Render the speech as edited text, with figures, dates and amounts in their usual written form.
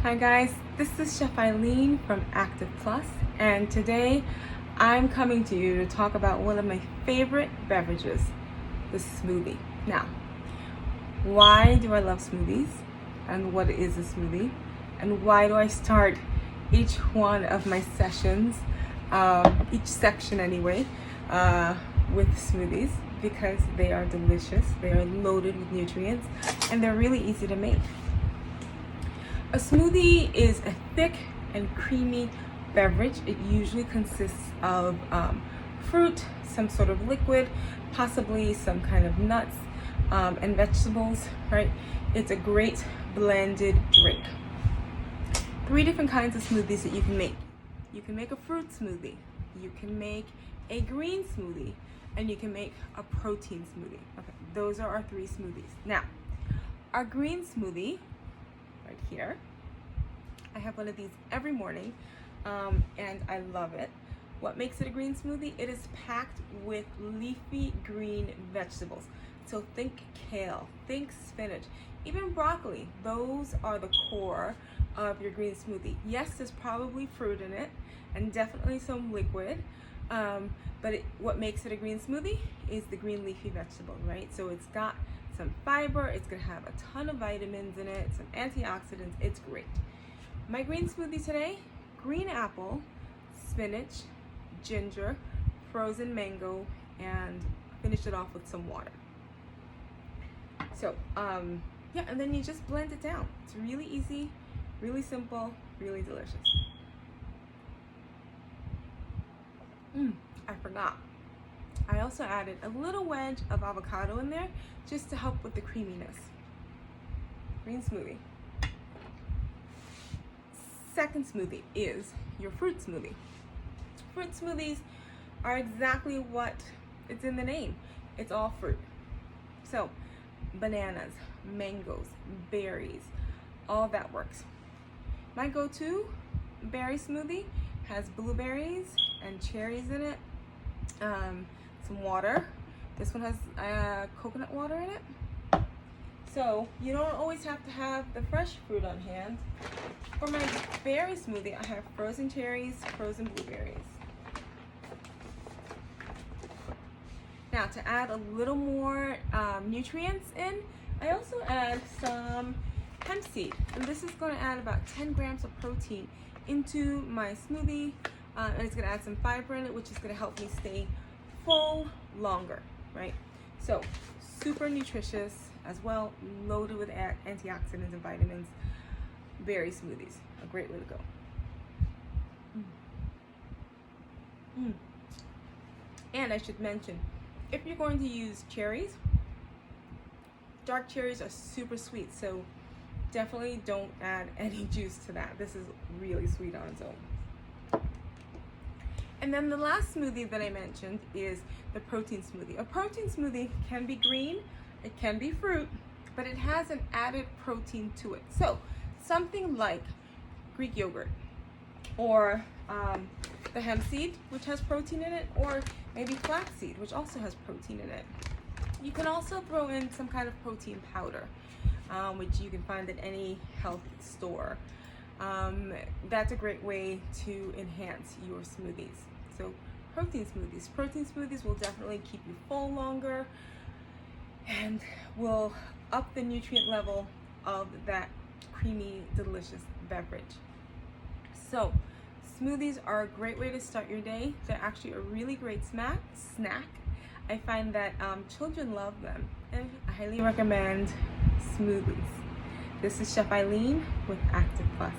Hi guys, this is Chef Eileen from Active Plus, and today I'm coming to you to talk about one of my favorite beverages, the smoothie. Now, why do I love smoothies, and what is a smoothie, and why do I start each one of my sessions, each section anyway, with smoothies? Because they are delicious, they are loaded with nutrients, and they're really easy to make. A smoothie is a thick and creamy beverage. It usually consists of fruit, some sort of liquid, possibly some kind of nuts and vegetables, right? It's a great blended drink. 3 different kinds of smoothies that you can make. You can make a fruit smoothie, you can make a green smoothie, and you can make a protein smoothie. Okay, those are our 3 smoothies. Now, our green smoothie, right here. I have one of these every morning, and I love it. What makes it a green smoothie? It is packed with leafy green vegetables. So think kale, think spinach, even broccoli. Those are the core of your green smoothie. Yes, there's probably fruit in it, and definitely some liquid, but what makes it a green smoothie is the green leafy vegetable, right? So it's got some fiber, it's gonna have a ton of vitamins in it, some antioxidants, it's great. My green smoothie today, green apple, spinach, ginger, frozen mango, and finish it off with some water. So, yeah, and then you just blend it down. It's really easy, really simple, really delicious. I forgot. I also added a little wedge of avocado in there just to help with the creaminess. Green smoothie. Second smoothie is your fruit smoothie. Fruit smoothies are exactly what it's in the name. It's all fruit. So, bananas, mangoes, berries, all that works. My go-to berry smoothie has blueberries and cherries in it. Some water. This one has coconut water in it. So you don't always have to have the fresh fruit on hand. For my berry smoothie, I have frozen cherries, frozen blueberries. Now to add a little more nutrients in, I also add some hemp seed. And this is going to add about 10 grams of protein into my smoothie. And it's going to add some fiber in it, which is going to help me stay full longer, right? So super nutritious as well, loaded with antioxidants and vitamins. Berry smoothies, a great way to go. And I should mention, if you're going to use cherries, dark cherries are super sweet, so definitely don't add any juice to that. This is really sweet on its own. And then the last smoothie that I mentioned is the protein smoothie. A protein smoothie can be green, it can be fruit, but it has an added protein to it. So something like Greek yogurt, or the hemp seed, which has protein in it, or maybe flaxseed, which also has protein in it. You can also throw in some kind of protein powder, which you can find at any health store. That's a great way to enhance your smoothies. So protein smoothies will definitely keep you full longer and will up the nutrient level of that creamy, delicious beverage. So smoothies are a great way to start your day. They're actually a really great snack. I find that children love them, and I highly recommend smoothies. This is Chef Eileen with Active Plus.